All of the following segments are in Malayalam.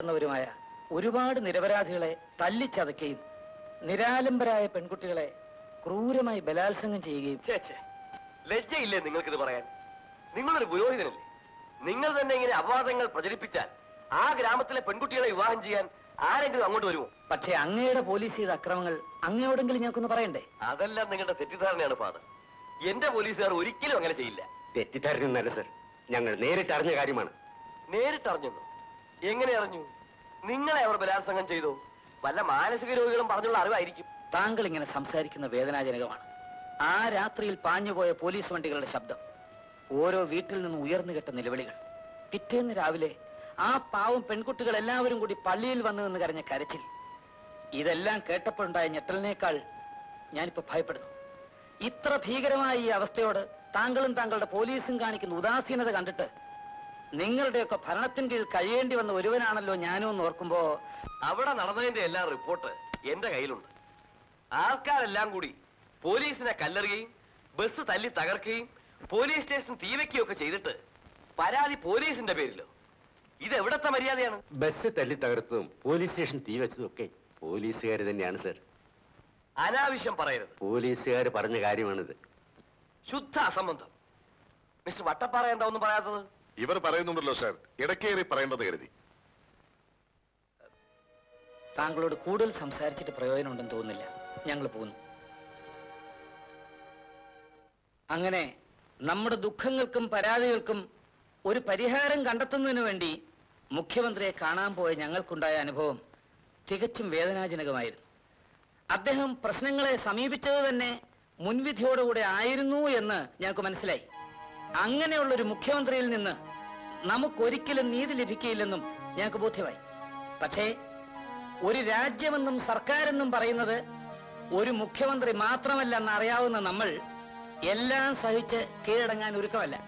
വരുമായ ഒരുപാട് നിരപരാധികളെ തല്ലിച്ചതയ്ക്കുകയും നിരാലംബരായ പെൺകുട്ടികളെ ക്രൂരമായി ബലാത്സംഗം ചെയ്യുകയും. ലജ്ജയില്ലേ നിങ്ങൾക്കിത് പറയാൻ? നിങ്ങളൊരു പുരോഹിതനല്ലേ? നിങ്ങൾ തന്നെ ഇങ്ങനെ അപവാദങ്ങൾ പ്രചരിപ്പിച്ചാൽ ആ ഗ്രാമത്തിലെ പെൺകുട്ടികളെ വിവാഹം ചെയ്യാൻ ആരെങ്കിലും അങ്ങോട്ട് വരുമോ? പക്ഷേ അങ്ങയുടെ പോലീസ് ചെയ്ത അക്രമങ്ങൾ അങ്ങയോടെങ്കിലും ഞങ്ങൾക്കൊന്ന് പറയണ്ടേ? അതെല്ലാം നിങ്ങളുടെ തെറ്റിദ്ധാരണയാണ് ഫാദർ. എന്റെ പോലീസുകാർ ഒരിക്കലും അങ്ങനെ ചെയ്യില്ല. തെറ്റിദ്ധാരണ സർ, ഞങ്ങൾ നേരിട്ട് അറിഞ്ഞ കാര്യമാണ്. നേരിട്ടറിഞ്ഞു? എങ്ങനെ അറിഞ്ഞു? നിങ്ങളെ അവർ ബലാത്സംഗം ചെയ്തോ? വല്ല മാനസിക രോഗികളും പറഞ്ഞുള്ള അറിവായിരിക്കും. താങ്കൾ ഇങ്ങനെ സംസാരിക്കുന്ന വേദനാജനകമാണ്. ആ രാത്രിയിൽ പാഞ്ഞുപോയ പോലീസ് വണ്ടികളുടെ ശബ്ദം, ഓരോ വീട്ടിൽ നിന്നും ഉയർന്നു കേട്ട നിലവിളികൾ, പിറ്റേന്ന് രാവിലെ ആ പാവം പെൺകുട്ടികൾ എല്ലാവരും കൂടി പള്ളിയിൽ വന്നു നിന്ന് കരഞ്ഞ കരച്ചിൽ, ഇതെല്ലാം കേട്ടപ്പോഴുണ്ടായ ഞെട്ടലിനേക്കാൾ ഞാനിപ്പോ ഭയപ്പെടുന്നു. ഇത്ര ഭീകരമായ ഈ അവസ്ഥയോട് താങ്കളും താങ്കളുടെ പോലീസും കാണിക്കുന്ന ഉദാസീനത കണ്ടിട്ട് നിങ്ങളുടെയൊക്കെ ഭരണത്തിന് കീഴിൽ കഴിയേണ്ടി വന്ന ഒരുവനാണല്ലോ ഞാനും എന്ന് ഓർക്കുമ്പോ. അവിടെ നടന്നതിന്റെ എല്ലാ റിപ്പോർട്ട് എന്റെ കയ്യിലുണ്ട്. ആൾക്കാരെല്ലാം കൂടി പോലീസിനെ കല്ലെറിയുകയും ബസ് തല്ലി തകർക്കുകയും പോലീസ് സ്റ്റേഷൻ തീവയ്ക്കുകയും ഒക്കെ ചെയ്തിട്ട് പരാതി പോലീസിന്റെ പേരിലോ? ഇത് എവിടത്തെ മര്യാദയാണ്? ബസ് തല്ലി തകർത്തതും പോലീസ് സ്റ്റേഷൻ തീ വെച്ചതും ഒക്കെ പോലീസുകാർ തന്നെയാണ് സർ. അനാവശ്യം പറയരുത്. പോലീസുകാർ പറഞ്ഞ കാര്യമാണിത്. ശുദ്ധ അസംബന്ധം. മിസ്റ്റർ വട്ടപ്പാറ എന്താ ഒന്നും പറയാത്തത്? ഇവർ പറയുന്നുണ്ടല്ലോ സാർ, ഇടക്കേറി പറയേണ്ടത് കരുതി. താങ്കളോട് കൂടുതൽ സംസാരിച്ചിട്ട് പ്രയോജനമുണ്ടെന്ന് തോന്നുന്നില്ല. ഞങ്ങൾ പോകുന്നു. അങ്ങനെ നമ്മുടെ ദുഃഖങ്ങൾക്കും പരാതികൾക്കും ഒരു പരിഹാരം കണ്ടെത്തുന്നതിനു വേണ്ടി മുഖ്യമന്ത്രിയെ കാണാൻ പോയ ഞങ്ങൾക്കുണ്ടായ അനുഭവം തികച്ചും വേദനാജനകമായിരുന്നു. അദ്ദേഹം പ്രശ്നങ്ങളെ സമീപിച്ചത് തന്നെ മുൻവിധിയോടുകൂടെ ആയിരുന്നു എന്ന് ഞങ്ങൾക്ക് മനസ്സിലായി. അങ്ങനെയുള്ളൊരു മുഖ്യമന്ത്രിയിൽ നിന്ന് നമുക്കൊരിക്കലും നീതി ലഭിക്കില്ലെന്നും ഞങ്ങൾക്ക് ബോധ്യമായി. പക്ഷേ ഒരു രാജ്യമെന്നും സർക്കാരെന്നും പറയുന്നത് ഒരു മുഖ്യമന്ത്രി മാത്രമല്ലെന്ന് അറിയാവുന്ന നമ്മൾ എല്ലാം സഹിച്ച് കീഴടങ്ങാൻ ഒരുക്കമല്ല.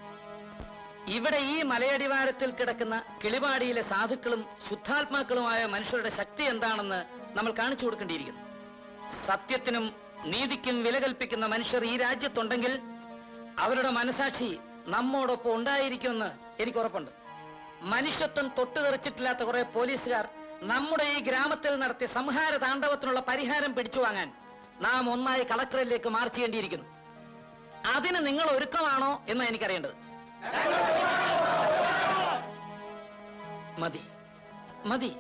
ഇവിടെ ഈ മലയടിവാരത്തിൽ കിടക്കുന്ന കിളിപാടിയിലെ സാധുക്കളും ശുദ്ധാത്മാക്കളുമായ മനുഷ്യരുടെ ശക്തി എന്താണെന്ന് നമ്മൾ കാണിച്ചു കൊടുക്കേണ്ടിയിരിക്കുന്നു. സത്യത്തിനും നീതിക്കും വില കൽപ്പിക്കുന്ന മനുഷ്യർ ഈ രാജ്യത്തുണ്ടെങ്കിൽ അവരുടെ മനസാക്ഷി നമ്മോടൊപ്പം ഉണ്ടായിരിക്കുമെന്ന് എനിക്ക് ഉറപ്പുണ്ട്. മനുഷ്യത്വം തൊട്ടുതെറിച്ചിട്ടില്ലാത്ത കുറെ പോലീസുകാർ നമ്മുടെ ഈ ഗ്രാമത്തിൽ നടത്തിയ സംഹാര താണ്ഡവത്തിനുള്ള പരിഹാരം പിടിച്ചു വാങ്ങാൻ നാം ഒന്നായി കളക്ടറിലേക്ക് മാർച്ച് ചെയ്യേണ്ടിയിരിക്കുന്നു. അതിന് നിങ്ങൾ ഒരുക്കമാണോ എന്ന് എനിക്കറിയേണ്ടത്. മതി മതി,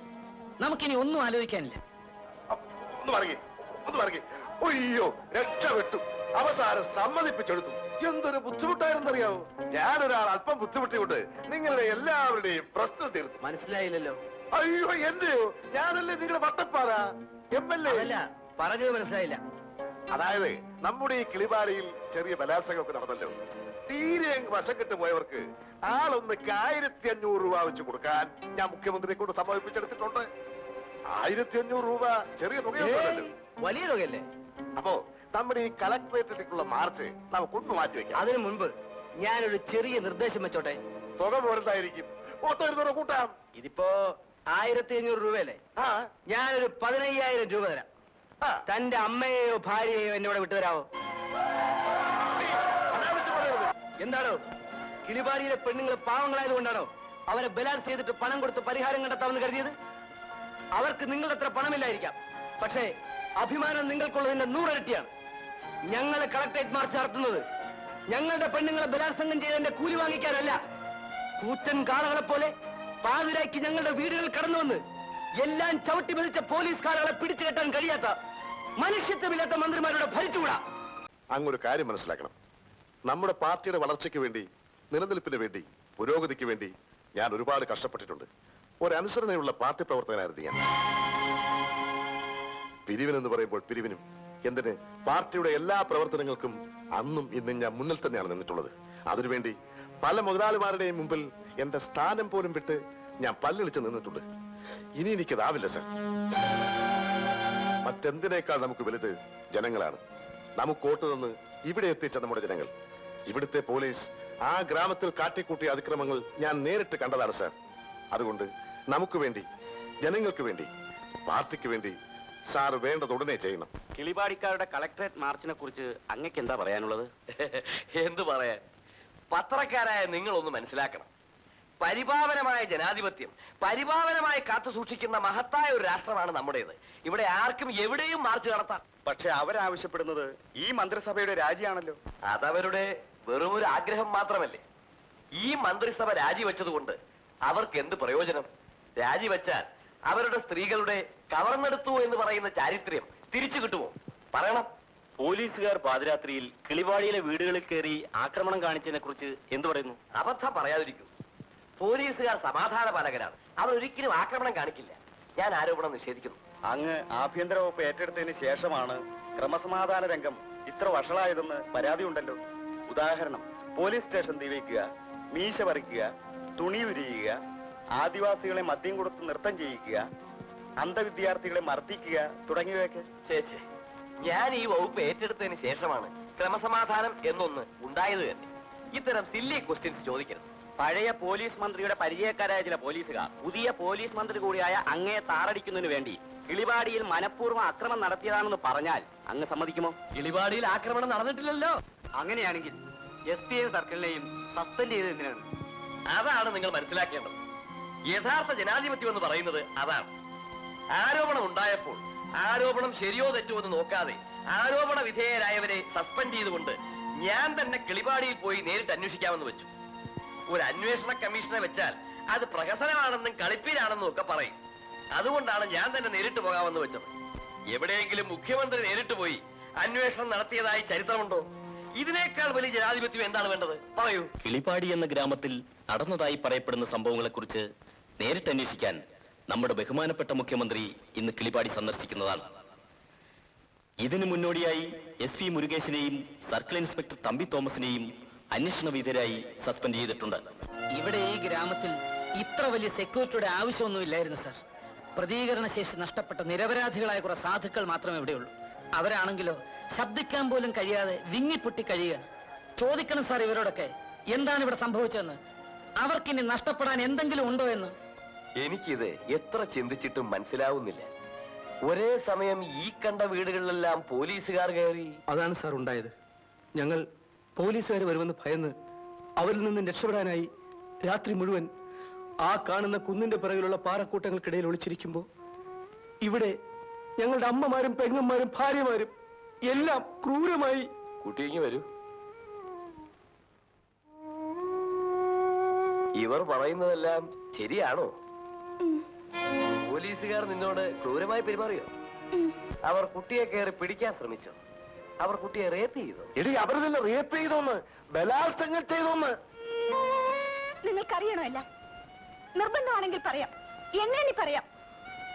നമുക്കിനി ഒന്നും ആലോചിക്കാനില്ല. അയ്യോ, രക്ഷപ്പെട്ടു. അവസാനം സമ്മതിപ്പിച്ചെടുത്തു. എന്തൊരു ബുദ്ധിമുട്ടായിരുന്നറിയാവോ? ഞാനൊരാൾ അല്പം ബുദ്ധിമുട്ടിയുണ്ട് നിങ്ങളുടെ എല്ലാവരുടെയും പ്രശ്നം തീർത്തു. മനസ്സിലായില്ലല്ലോ. അയ്യോ, എന്റെയോ? ഞാനല്ലേ നിങ്ങളുടെ വട്ടപ്പാറ MLA. പറഞ്ഞത് മനസ്സിലായില്ല. അതായത് നമ്മുടെ ഈ കിളിപാറയിൽ ചെറിയ ബലാത്സംഗമൊക്കെ നടന്നല്ലോ. തീരെ വശം കെട്ട് പോയവർക്ക് ആളൊന്ന് 1500 രൂപ വെച്ച് കൊടുക്കാൻ ഞാൻ മുഖ്യമന്ത്രിയെ കൊണ്ട് സമ്മതിപ്പിച്ചെടുത്തിട്ടുണ്ട്. 1500 രൂപ ചെറിയ തുകയൊന്നുമല്ലല്ലോ, വലിയ തുകയല്ലേ? അപ്പോ നമ്മുടെ ഈ കളക്ടറേറ്റിലേക്കുള്ള മാർച്ച് നമുക്കൊന്ന് മാറ്റിവെക്കാം. അതിനു മുൻപ് ഞാനൊരു ചെറിയ നിർദ്ദേശം വെച്ചോട്ടെ. തുക പോരണ്ടായിരിക്കും, 100 കൂട്ടാം. ഇതിപ്പോ 1500 രൂപയല്ലേ? ഞാനൊരു 15000 രൂപ തരാം. തന്റെ അമ്മയെയോ ഭാര്യയെയോ എന്നോട് വിട്ടുതരാവോ? എന്താണോ കിളിപാടിയിലെ പെണ്ണുങ്ങൾ പാവങ്ങളായതുകൊണ്ടാണോ അവരെ ബലാത്സംഗം ചെയ്തിട്ട് പണം കൊടുത്ത് പരിഹാരം കണ്ടെത്താമെന്ന് കരുതിയത്? അവർക്ക് നിങ്ങളത്ര പണമില്ലായിരിക്കാം, പക്ഷേ അഭിമാനം നിങ്ങൾക്കുള്ളതിന്റെ 100 ഇരട്ടിയാണ്. ഞങ്ങളെ കളക്ടറേറ്റ് മാർച്ച് നടത്തുന്നത് ഞങ്ങളുടെ പെണ്ണുങ്ങളെ ബലാത്സംഗം ചെയ്തതിന്റെ കൂലി വാങ്ങിക്കാനല്ല. കൂറ്റൻ കാളകളെ പോലെ പാതിരായ്ക്ക് ഞങ്ങളുടെ വീടുകൾ കടന്നുവന്ന് എല്ലാം ചവിട്ടി മെതിച്ച പോലീസ് കാളകളെ പിടിച്ചു കെട്ടാൻ കഴിയാത്ത മനുഷ്യത്വമില്ലാത്ത മന്ത്രിമാരുടെ ഭരിച്ചുകൂടാ. അങ്ങൊരു കാര്യം മനസ്സിലാക്കണം. നമ്മുടെ പാർട്ടിയുടെ വളർച്ചയ്ക്ക് വേണ്ടി, നിലനിൽപ്പിന് വേണ്ടി, പുരോഗതിക്ക് വേണ്ടി ഞാൻ ഒരുപാട് കഷ്ടപ്പെട്ടിട്ടുണ്ട്. ഒരനുസരണയുള്ള പാർട്ടി പ്രവർത്തകനായിരുന്നു ഞാൻ. പിരിവിനെന്ന് പറയുമ്പോൾ പിരിവിനും എന്തിന് പാർട്ടിയുടെ എല്ലാ പ്രവർത്തനങ്ങൾക്കും അന്നും ഇന്നും ഞാൻ മുന്നിൽ തന്നെയാണ് നിന്നിട്ടുള്ളത്. അതിനുവേണ്ടി പല മുതലാളിമാരുടെയും മുമ്പിൽ എന്റെ സ്ഥാനം പോലും വിട്ട് ഞാൻ പല്ലിളിച്ച് നിന്നിട്ടുണ്ട്. ഇനി എനിക്കതാവില്ല സർ. മറ്റെന്തിനേക്കാൾ നമുക്ക് വലുത് ജനങ്ങളാണ്. നമുക്ക് വോട്ട് തന്ന് ഇവിടെ എത്തിച്ച നമ്മുടെ ജനങ്ങൾ. ഇവിടുത്തെ പോലീസ് ആ ഗ്രാമത്തിൽ കാട്ടിക്കൂട്ടിയ അതിക്രമങ്ങൾ ഞാൻ നേരിട്ട് കണ്ടതാണ് സർ. അതുകൊണ്ട് നമുക്ക് വേണ്ടി, ജനങ്ങൾക്ക് വേണ്ടി, പാർട്ടിക്ക് വേണ്ടി സാർ വേണ്ടത് ഉടനെ ചെയ്യണം. കിളിപാടിക്കാരുടെ കളക്ടറേറ്റ് മാർച്ചിനെ കുറിച്ച് അങ്ങക്ക് എന്താ പറയാനുള്ളത്? എന്തു പറയാൻ? പത്രക്കാരായ നിങ്ങളൊന്ന് മനസ്സിലാക്കണം. പരിപാവനമായ ജനാധിപത്യം പരിപാവനമായി കാത്തു സൂക്ഷിക്കുന്ന മഹത്തായ ഒരു രാഷ്ട്രമാണ് നമ്മുടേത്. ഇവിടെ ആർക്കും എവിടെയും മാർച്ച് നടത്താം. പക്ഷെ അവരാവശ്യപ്പെടുന്നത് ഈ മന്ത്രിസഭയുടെ രാജിയാണല്ലോ. അതവരുടെ വെറുമൊരു ആഗ്രഹം മാത്രമല്ലേ? ഈ മന്ത്രിസഭ രാജിവെച്ചതുകൊണ്ട് അവർക്ക് എന്ത് പ്രയോജനം? രാജിവെച്ചാൽ അവരുടെ സ്ത്രീകളുടെ കവർന്നെടുത്തു എന്ന് പറയുന്ന ചാരിത്ര്യം തിരിച്ചു കിട്ടുമോ? പറയണം. പോലീസുകാർ പാതിരാത്രിയിൽ കിളിവാടിയിലെ വീടുകളിൽ കയറി ആക്രമണം കാണിച്ചതിനെ കുറിച്ച് എന്തു പറയുന്നു? അബദ്ധം പറയാതിരിക്കും. പോലീസുകാർ സമാധാന പാലകരാണ്. അവർ ഒരിക്കലും ആക്രമണം കാണിക്കില്ല. ഞാൻ ആരോപണം നിഷേധിക്കുന്നു. അങ്ങ് ആഭ്യന്തര വകുപ്പ് ഏറ്റെടുത്തതിന് ശേഷമാണ് ക്രമസമാധാന രംഗം ഇത്ര വഷളായതെന്ന് പരാതിയുണ്ടല്ലോ. ഉദാഹരണം, പോലീസ് സ്റ്റേഷൻ തീവയ്ക്കുക, മീശ പറിക്കുക, തുണി ഉരിയുക, ആദിവാസികളെ മദ്യം കൊടുത്ത് നൃത്തം ചെയ്യിക്കുക, അന്ധവിദ്യാർത്ഥികളെ മർദ്ദിക്കുക തുടങ്ങിയവയൊക്കെ. ചേച്ചേ, ഞാൻ ഈ വകുപ്പ് ഏറ്റെടുത്തതിന് ശേഷമാണ് ക്രമസമാധാനം എന്നൊന്ന് ഉണ്ടായത് തന്നെ. ഇത്തരം സില്ലി ക്വസ്റ്റ്യൻസ് ചോദിക്കരുത്. പഴയ പോലീസ് മന്ത്രിയുടെ പരിചയക്കാരായ ചില പോലീസുകാർ പുതിയ പോലീസ് മന്ത്രി കൂടിയായ അങ്ങയെ താറടിക്കുന്നതിന് വേണ്ടി കിളിവാടിയിൽ മനഃപൂർവ്വം ആക്രമണം നടത്തിയതാണെന്ന് പറഞ്ഞാൽ അങ്ങ് സമ്മതിക്കുമോ? കിളിവാടിയിൽ ആക്രമണം നടന്നിട്ടില്ലല്ലോ. അങ്ങനെയാണെങ്കിൽ SP സർക്കിളിനെയും സസ്പെൻഡ് ചെയ്തതിനാണ്. അതാണ് നിങ്ങൾ മനസ്സിലാക്കേണ്ടത്. യഥാർത്ഥ ജനാധിപത്യം എന്ന് പറയുന്നത് അതാണ്. ആരോപണം ഉണ്ടായപ്പോൾ ആരോപണം ശരിയോ തെറ്റോ എന്ന് നോക്കാതെ ആരോപണ വിധേയരായവരെ സസ്പെൻഡ് ചെയ്തുകൊണ്ട് ഞാൻ തന്നെ കിളിവാടിയിൽ പോയി നേരിട്ട് അന്വേഷിക്കാമെന്ന് വെച്ചു. ഒരു അന്വേഷണ കമ്മീഷനെ വെച്ചാൽ അത് പ്രഹസനമാണെന്നും കളിപ്പീരാണെന്നും ഒക്കെ പറയും. അതുകൊണ്ടാണ് ഞാൻ തന്നെ നേരിട്ട് പോകാമെന്ന് വെച്ചത്. എവിടെയെങ്കിലും മുഖ്യമന്ത്രി നേരിട്ട് പോയി അന്വേഷണം നടത്തിയതായി ചരിത്രമുണ്ടോ? ഇതിനേക്കാൾ വലിയ ജനാധിപത്യം എന്താണ് വേണ്ടത്? പറയൂ. കിളിപ്പാടി എന്ന ഗ്രാമത്തിൽ നടന്നതായി പറയപ്പെടുന്ന സംഭവങ്ങളെക്കുറിച്ച് നേരിട്ട് അന്വേഷിക്കാൻ നമ്മുടെ ബഹുമാനപ്പെട്ട മുഖ്യമന്ത്രി ഇന്ന് കിളിപ്പാടി സന്ദർശിക്കുന്നതാണ്. ഇതിനു മുന്നോടിയായി SP മുരുകേശിനെയും സർക്കിൾ ഇൻസ്പെക്ടർ തമ്പി തോമസിനെയും അന്വേഷണ വിധേയരായി സസ്പെൻഡ് ചെയ്തിട്ടുണ്ട്. ഇവിടെ ഈ ഗ്രാമത്തിൽ ഇത്ര വലിയ സെക്യൂരിറ്റിയുടെ ആവശ്യമൊന്നുമില്ലായിരുന്നു സാർ. പ്രതികരണ ശേഷി നഷ്ടപ്പെട്ട നിരപരാധികളായ കുറെ സാധുക്കൾ മാത്രമേ ഇവിടെയുള്ളൂ. അവരാണെങ്കിലോ ശബ്ദിക്കാൻ പോലും കഴിയാതെ വിങ്ങിപ്പൊട്ടി കഴിയുകയാണ്. ചോദിക്കണം സാർ ഇവരോടൊക്കെ എന്താണ് ഇവിടെ സംഭവിച്ചതെന്ന്. അവർക്കിനി നഷ്ടപ്പെടാൻ എന്തെങ്കിലും ഉണ്ടോ എന്ന്. എനിക്കിത് എത്ര ചിന്തിച്ചിട്ടും മനസ്സിലാവുന്നില്ല. ഒരേ സമയം ഈ കണ്ട വീടുകളിലെല്ലാം പോലീസുകാർ കയറി. അതാണ് സാർ ഉണ്ടായത്. ഞങ്ങൾ പോലീസുകാർ വരുമെന്ന് ഭയന്ന് അവരിൽ നിന്നും രക്ഷപ്പെടാനായി രാത്രി മുഴുവൻ ആ കാണുന്ന കുന്നിന്റെ പിറകിലുള്ള പാറക്കൂട്ടങ്ങൾക്കിടയിൽ ഒളിച്ചിരിക്കുമ്പോൾ ഇവിടെ ഞങ്ങളുടെ അമ്മമാരും പെങ്ങന്മാരും ഭാര്യമാരും എല്ലാം ക്രൂരമായി. കുട്ടിക്ക് വരൂ. ഇവർ പറയുന്നതെല്ലാം ശരിയാണോ? പോലീസുകാർ നിന്നോട് ക്രൂരമായി പെരുമാറിയോ? അവർ കുട്ടിയെ കയറി പിടിക്കാൻ ശ്രമിച്ചോ? അവർ കുട്ടിയെ റേപ്പ് ചെയ്തോ? എടി, അവർ തന്നെ റേപ്പ് ചെയ്തോന്ന്, ബലാത്സംഗം ചെയ്തോന്ന്. നിങ്ങൾക്കറിയണോ എല്ലാം? നിർബന്ധമാണെങ്കിൽ പറയാം, എങ്ങനെ പറയാം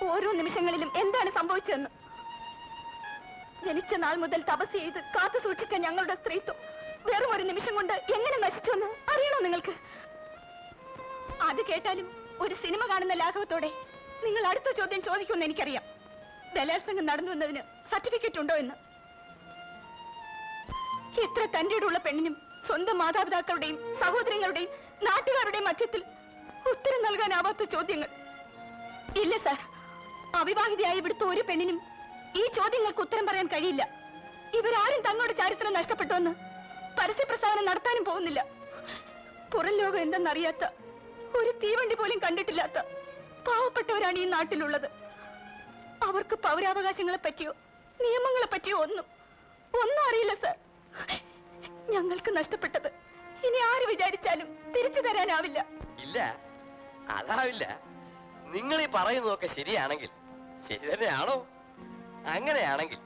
ഓരോ നിമിഷങ്ങളിലും എന്താണ് സംഭവിച്ചതെന്ന്. ജനിച്ച നാൾ മുതൽ തപസ് ചെയ്ത് കാത്തു സൂക്ഷിച്ച ഞങ്ങളുടെ സ്ത്രീത്വം വെറും ഒരു നിമിഷം കൊണ്ട് എങ്ങനെ നശിച്ചുവെന്ന് അറിയണോ നിങ്ങൾക്ക്? അത് കേട്ടാലും ഒരു സിനിമ കാണുന്ന ലാഘവത്തോടെ നിങ്ങൾ അടുത്ത ചോദ്യം ചോദിക്കുമെന്ന് എനിക്കറിയാം. ബലാത്സംഗം നടന്നു എന്നതിന് സർട്ടിഫിക്കറ്റ് ഉണ്ടോ എന്ന്. എത്ര തന്റെയുള്ള പെണ്ണിനും സ്വന്തം മാതാപിതാക്കളുടെയും സഹോദരങ്ങളുടെയും നാട്ടുകാരുടെയും മധ്യത്തിൽ ഉത്തരം നൽകാനാവാത്ത ചോദ്യങ്ങൾ. ഇല്ല സാർ, അവിവാഹിതയായി ഇവിടുത്തെ ഒരു പെണ്ണിനും ഈ ചോദ്യങ്ങൾക്ക് ഉത്തരം പറയാൻ കഴിയില്ല. ഇവരാരും തങ്ങളുടെ ചരിത്രം നഷ്ടപ്പെട്ടുവെന്ന് പരസ്യപ്രസ്താവന നടത്താനും പോകുന്നില്ല. പുറം ലോകം എന്തെന്നറിയാത്ത, ഒരു തീവണ്ടി പോലും കണ്ടിട്ടില്ലാത്ത പാവപ്പെട്ടവരാണ് ഈ നാട്ടിലുള്ളത്. അവർക്ക് പൗരാവകാശങ്ങളെ പറ്റിയോ നിയമങ്ങളെ പറ്റിയോ ഒന്നും അറിയില്ല സാർ. ഞങ്ങൾക്ക് നഷ്ടപ്പെട്ടത് ഇനി ആര് വിചാരിച്ചാലും തിരിച്ചു തരാനാവില്ല. ഇല്ല, അതാവില്ല. നിങ്ങൾ ഈ പറയുന്നതൊക്കെ ശരിയാണെങ്കിൽ, ശരി തന്നെയാണോ? അങ്ങനെയാണെങ്കിൽ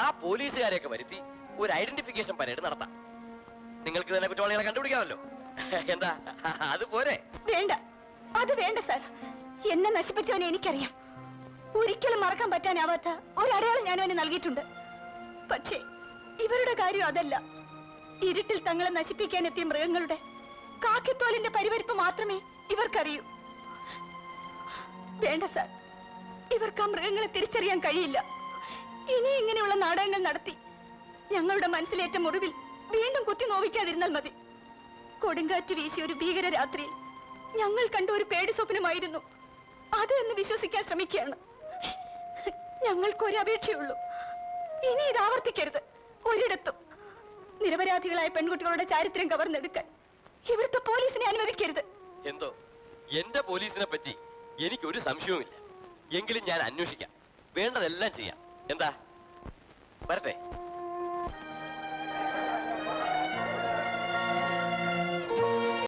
ആ പോലീസുകാരെയൊക്കെ വരുത്തി ഒരു ഐഡന്റിഫിക്കേഷൻ പരേഡ് നടത്താം. നിങ്ങൾക്ക് തന്നെ കുറ്റവാളികളെ കണ്ടുപിടിക്കാമല്ലോ. എന്താ അതുപോലെ? വേണ്ട, അത് വേണ്ട സാർ. എന്നെ നശിപ്പിച്ചവനെ എനിക്കറിയാം. ഒരിക്കലും മറക്കാൻ പറ്റാനാവാത്ത ഒരടയാളം ഞാൻ അവന് നൽകിയിട്ടുണ്ട്. പക്ഷേ ഇവരുടെ കാര്യം അതല്ല. ഇരുട്ടിൽ തങ്ങളെ നശിപ്പിക്കാൻ എത്തിയ മൃഗങ്ങളുടെ കാക്കിത്തോലിന്റെ പരിവരിപ്പ് മാത്രമേ ഇവർക്കറിയൂ. വേണ്ട സാർ, ഇവർക്ക് ആ മൃഗങ്ങളെ തിരിച്ചറിയാൻ കഴിയില്ല. ഇനി ഇങ്ങനെയുള്ള നാടകങ്ങൾ നടത്തി ഞങ്ങളുടെ മനസ്സിലേറ്റ മുറിവിൽ വീണ്ടും കുത്തി നോവിക്കാതിരുന്നാൽ മതി. കൊടുങ്കാറ്റ് വീശിയ ഒരു ഭീകര രാത്രിയിൽ ഞങ്ങൾ കണ്ട ഒരു പേടി സ്വപ്നമായിരുന്നു അത് എന്ന് വിശ്വസിക്കാൻ ശ്രമിക്കുകയാണ്. ഞങ്ങൾക്കൊരു അപേക്ഷയുള്ളൂ, ഇനി ഇത് ആവർത്തിക്കരുത്. ഒരിടത്തും നിരപരാധികളായ പെൺകുട്ടികളുടെ ചാരിത്രം കവർന്നെടുക്കാൻ ഇവിടുത്തെ പോലീസിനെ അനുവദിക്കരുത്. എന്തോ എന്റെ പോലീസിനെ പറ്റി എനിക്കൊരു സംശയവുമില്ല. എങ്കിലും ഞാൻ അന്വേഷിക്കാം, വേണ്ടതെല്ലാം ചെയ്യാം. എന്താ, വരട്ടെ?